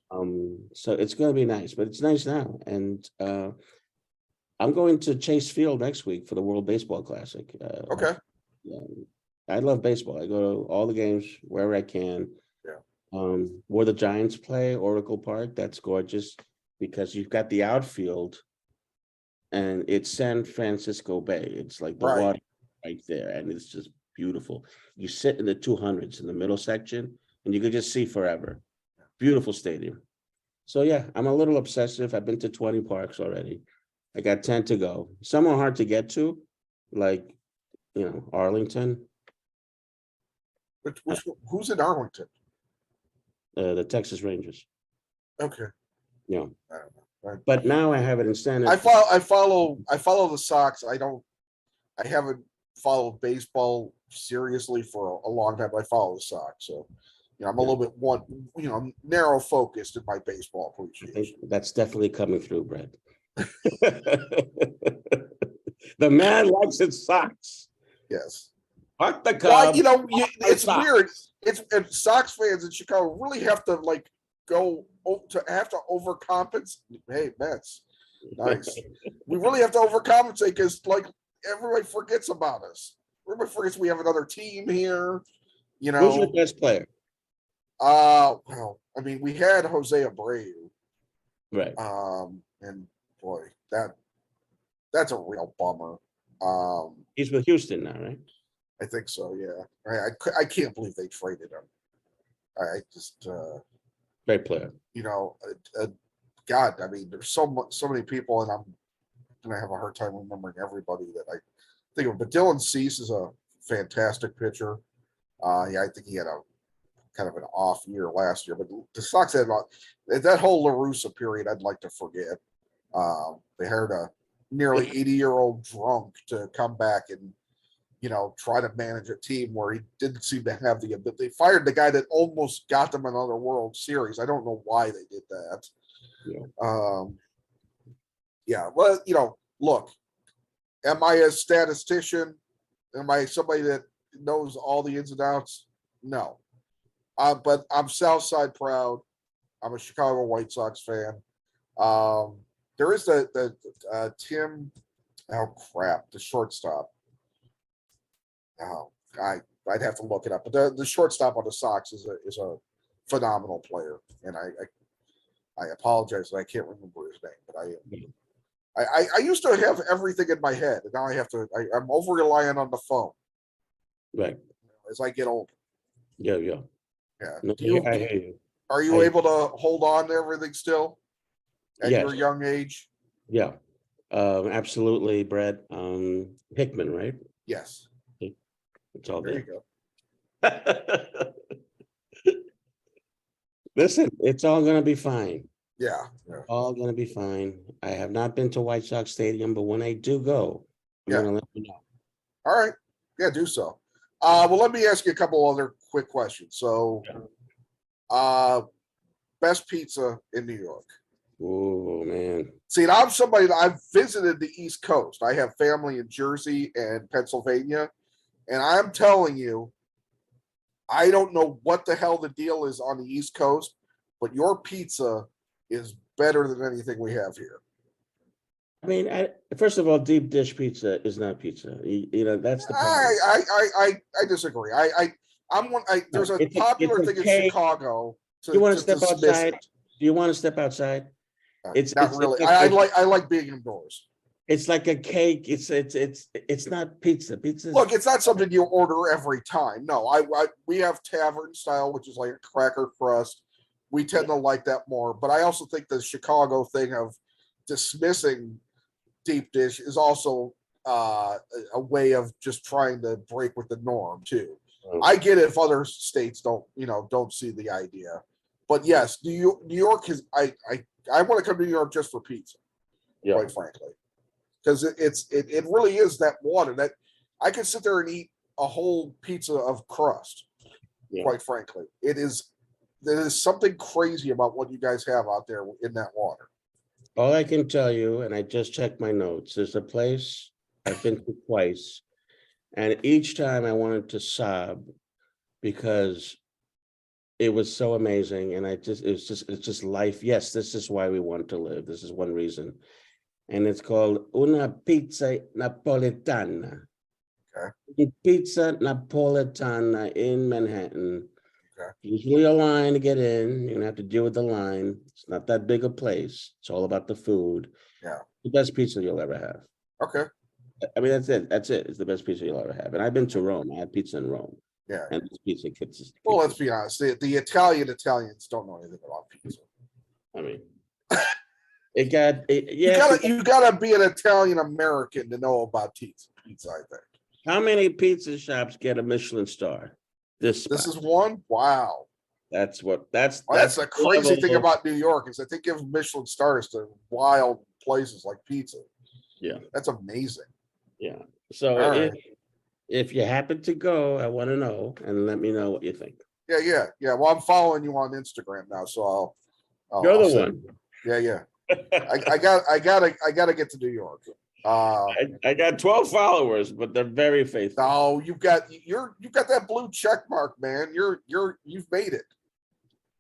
So it's going to be nice, but it's nice now. And I'm going to Chase Field next week for the World Baseball Classic. Okay. I love baseball. I go to all the games wherever I can. Yeah. Where the Giants play, Oracle Park, that's gorgeous. because you've got the outfield and it's San Francisco Bay. It's like the Right. water right there, and it's just beautiful. You sit in the 200s in the middle section, and you could just see forever. Beautiful stadium. So yeah, I'm a little obsessive. I've been to 20 parks already. I got 10 to go. Some are hard to get to, like, Arlington, Who's in Arlington? the Texas Rangers. Okay. You know, I don't know. Right. but now I have it in San. I follow the Sox. I haven't followed baseball seriously for a long time, but I follow the Sox. So, I'm a little bit narrow focused in my baseball I appreciation. think that's definitely coming through, Brett. The man likes his socks. Yes. Fuck the Well, Cubs. it's Sox. weird. And Sox fans in Chicago really have to overcompensate. Hey, Mets, nice. We really have to overcompensate because everybody forgets about us. Everybody forgets we have another team here. Who's your best player? Well, I mean, we had Jose Abreu. Right. And boy, that's a real bummer. He's with Houston now, right? I think so. Yeah. I can't believe they traded him. I just Great player. God, I mean, there's so many people, and I'm gonna have a hard time remembering everybody that I think of. But Dylan Cease is a fantastic pitcher. I think he had a kind of an off year last year, but the Sox had that whole La Russa period. I'd like to forget. They hired a nearly 80-year-old drunk to come back and try to manage a team where he didn't seem to have the ability. They fired the guy that almost got them another World Series. I don't know why they did that. Yeah. Well, look, am I a statistician? Am I somebody that knows all the ins and outs? No. But I'm Southside proud. I'm a Chicago White Sox fan. There is the Tim, the shortstop. I'd have to look it up, but the shortstop on the Sox is a phenomenal player, and I apologize that I can't remember his name, but I used to have everything in my head, and now I have to. I'm over reliant on the phone. Right. As I get older. Yeah. No, I hear you. Are you able to hold on to everything still at your young age? Yeah. Absolutely, Brett. Hickman, right? Yes. It's all There there. you go. Listen, it's all gonna be fine. Yeah. All gonna be fine. I have not been to White Sox Stadium, but when I do go, I'm gonna let you know. All right. Yeah, do so. Well, let me ask you a couple other quick questions. So, best pizza in New York? Oh man. See, I'm somebody that I've visited the East Coast. I have family in Jersey and Pennsylvania. And I'm telling you, I don't know what the hell the deal is on the East Coast, but your pizza is better than anything we have here. I mean, first of all, deep dish pizza is not pizza. That's the problem. I disagree. There's a It's popular it's thing in Chicago. You want to step outside? Do you want to step outside? It's not really. I like being indoors. It's like a cake. It's not pizza. Pizza. Look, it's not something you order every time. No, we have tavern style, which is like a cracker crust. We tend to like that more. But I also think the Chicago thing of dismissing deep dish is also a way of just trying to break with the norm too. I get it if other states don't see the idea. But yes, New York is. I want to come to New York just for pizza, quite frankly. Because it really is that water that I could sit there and eat a whole pizza of crust. Quite frankly, there is something crazy about what you guys have out there in that water. All I can tell you, and I just checked my notes, there's a place I've been to twice, and each time I wanted to sob because it was so amazing, and it's just life. Yes, this is why we want to live. This is one reason. And it's called Una Pizza Napoletana. Okay. Pizza Napoletana in Manhattan. Okay. Usually a line to get in. You're gonna have to deal with the line. It's not that big a place. It's all about the food. Yeah. The best pizza you'll ever have. Okay. I mean, that's it. That's it. It's the best pizza you'll ever have. And I've been to Rome. I had pizza in Rome. Yeah. And this pizza kicks. Well, let's be honest. The Italians don't know anything about pizza. I mean, it got it, You yeah. gotta be an Italian American to know about pizza. I think. How many pizza shops get a Michelin star? This is one. Wow. That's The crazy thing about New York is that they give Michelin stars to wild places like pizza. Yeah, that's amazing. Yeah. So if you happen to go, I want to know and let me know what you think. Yeah. Well, I'm following you on Instagram now, so You're the one. Yeah. I gotta get to New York. I got 12 followers, but they're very faithful. No, you've got that blue check mark, man. You've made it.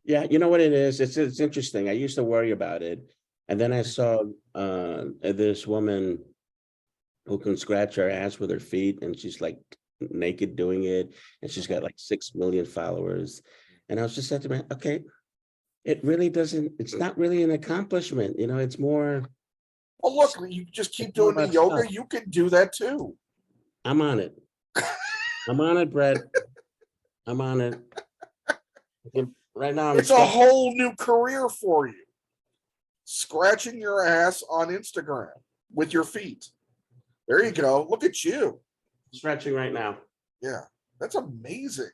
Yeah, you know what it is? It's interesting. I used to worry about it. And then I saw this woman who can scratch her ass with her feet, and she's like naked doing it, and she's got like 6 million followers. And I was just saying to myself, okay, it's not really an accomplishment, it's more. Well, look, you just keep doing the yoga, stuff. You can do that too. I'm on it. I'm on it, Brett. I'm on it. Right now, it's a whole new career for you. Scratching your ass on Instagram with your feet. There you go. Look at you. Stretching right now. Yeah, that's amazing.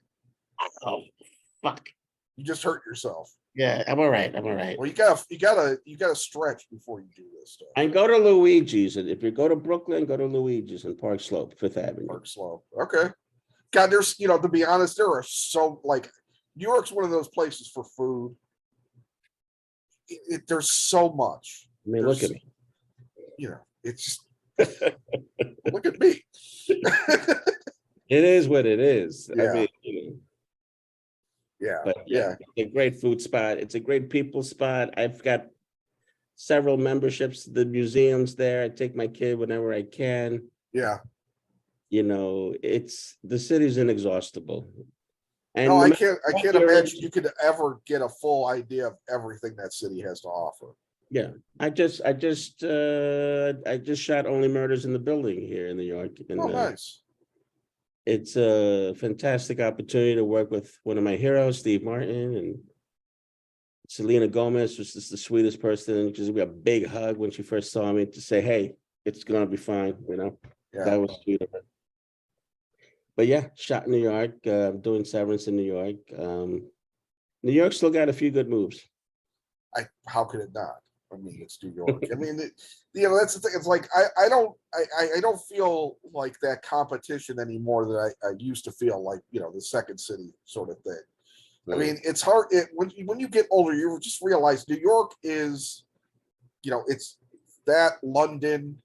Oh, fuck. You just hurt yourself. Yeah, I'm all right. Well, you gotta stretch before you do this stuff. And go to Luigi's. And if you go to Brooklyn, go to Luigi's in Park Slope, 5th Avenue. Park Slope. Okay. God, there's to be honest, there are so New York's one of those places for food. There's so much. I mean, look at me. It's just look at me. It is what it is. Yeah. I mean, yeah. But yeah, it's a great food spot. It's a great people spot. I've got several memberships to the museums there. I take my kid whenever I can. Yeah. It's the city's inexhaustible. And no, I can't imagine you could ever get a full idea of everything that city has to offer. Yeah. I just shot Only Murders in the Building here in New York. And, nice. It's a fantastic opportunity to work with one of my heroes, Steve Martin, and Selena Gomez was just the sweetest person. Just a big hug when she first saw me to say, "Hey, it's gonna be fine," Yeah. That was sweet of her. But yeah, shot in New York, doing Severance in New York. New York still got a few good moves. How could it not? I mean, it's New York. I mean, that's the thing. It's like I don't feel like that competition anymore that I used to feel like, the second city sort of thing. Right. I mean, it's hard when you get older, you just realize New York is, it's that London,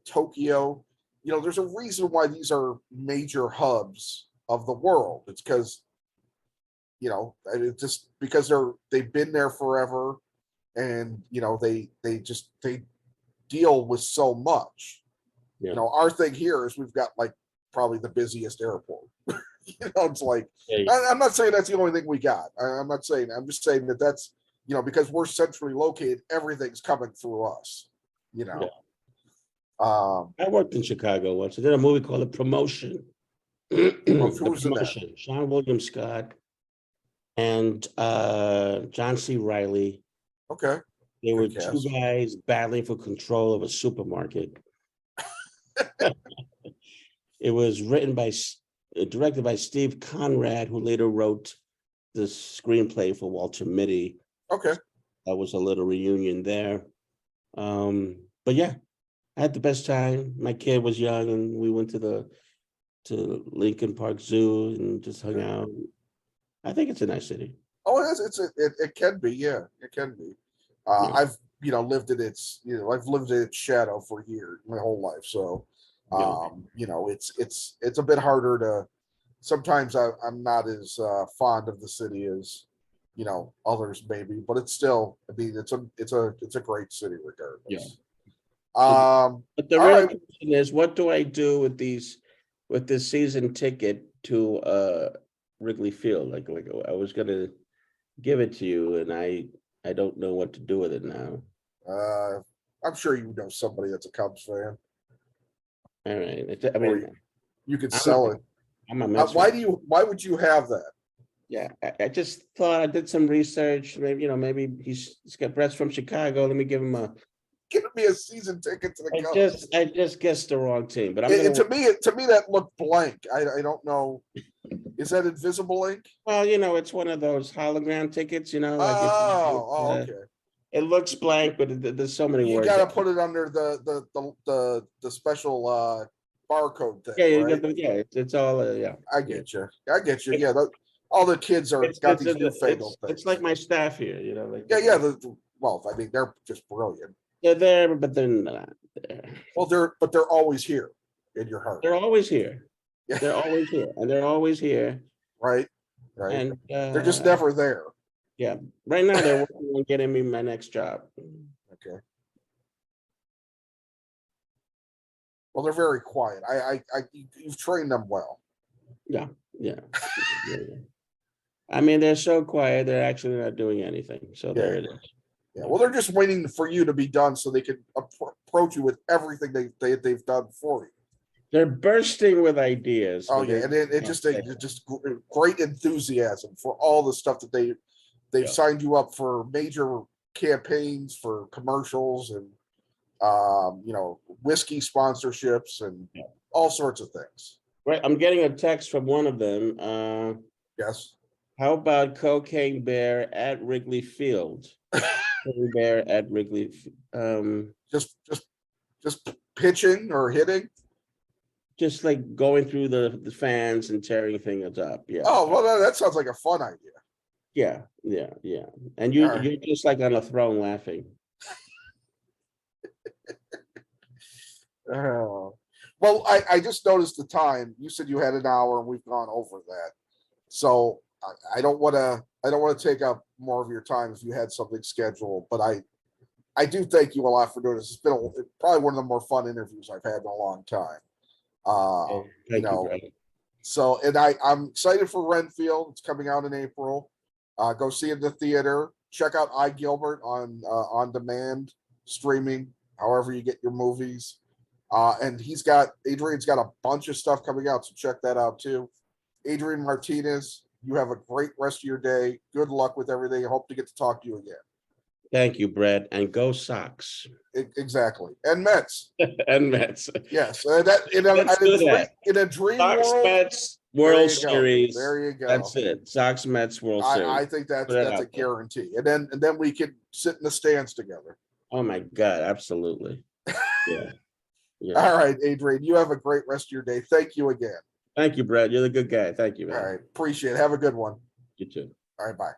Tokyo. There's a reason why these are major hubs of the world. It's because, it's just because they've been there forever. And they deal with so much. Yeah. Our thing here is we've got probably the busiest airport. It's like I'm not saying that's the only thing we got. I'm not saying. I'm just saying that's because we're centrally located, everything's coming through us. Yeah. I worked in Chicago once. I did a movie called The Promotion. Who's in that? Sean William Scott and John C. Reilly. Okay. They were two guys battling for control of a supermarket. It was directed by Steve Conrad, who later wrote the screenplay for Walter Mitty. Okay. That was a little reunion there. But yeah, I had the best time. My kid was young, and we went to Lincoln Park Zoo and just hung out. I think it's a nice city. Oh, it is. It can be. Yeah, it can be. I've lived in its shadow for years, my whole life. So, it's a bit harder to. Sometimes I'm not as fond of the city as others maybe, but it's still. I mean, it's a great city regardless. Yeah. But the real question is, what do I do with this season ticket to Wrigley Field. Like I was gonna give it to you, and I don't know what to do with it now. I'm sure you know somebody that's a Cubs fan. All right. I Or mean, you could I'm sell it. a Mets Why fan. why would you have that? Yeah, I just thought I did some research. Maybe maybe he's got Brett's from Chicago. Let me give him a. Give me a season ticket to the Cubs. I just guessed the wrong team, but I'm gonna. To me that looked blank. I don't know. Is that invisible ink? Well, it's one of those hologram tickets. Like Okay. it looks blank, but there's so many You words. got to put it under the special barcode thing, Yeah, you right? got it's all yeah. I get you. I get you. Yeah, all the kids are got these newfangled things. It's like my staff here, like Yeah. Well, I mean, they're just brilliant. they're there, but they're not there. Well, they're always here in your heart. They're always here. Yeah. They're always here, and they're always here. Right. And they're just never there. Yeah. Right now, they're working on getting me my next job. Okay. Well, they're very quiet. You've trained them well. Yeah. I mean, they're so quiet. They're actually not doing anything. So there it is. Yeah. Well, they're just waiting for you to be done so they can approach you with everything they've done for you. They're bursting with ideas. Oh yeah, and it just great enthusiasm for all the stuff that they've signed you up for major campaigns, for commercials, and whiskey sponsorships and all sorts of things. Right, I'm getting a text from one of them. Yes. How about Cocaine Bear at Wrigley Field? Cocaine Bear at Wrigley. Just pitching or hitting. Just like going through the fans and tearing things up. Yeah. Oh well, that sounds like a fun idea. Yeah. And you're just like on a throne laughing. Well, I just noticed the time. You said you had an hour, and we've gone over that. So I don't want to take up more of your time if you had something scheduled. But I do thank you a lot for doing this. It's been probably one of the more fun interviews I've had in a long time. Thank you, Brad. So, and I'm excited for Renfield. It's coming out in April. Go see it in the theater. Check out iGilbert on demand streaming, however you get your movies. And Adrian's got a bunch of stuff coming out, so check that out too. Adrian Martinez, you have a great rest of your day. Good luck with everything. I hope to get to talk to you again. Thank you, Brett, and go Sox. Exactly, and Mets. And Mets. Yes, in a dream Sox world. Mets World Series. There you go. That's it. Sox Mets World Series. I think that's a guarantee. And then we could sit in the stands together. Oh my God, absolutely. Yeah. All right, Adrian, you have a great rest of your day. Thank you again. Thank you, Brett. You're the good guy. Thank you, man. All right, appreciate it. Have a good one. You too. All right, bye.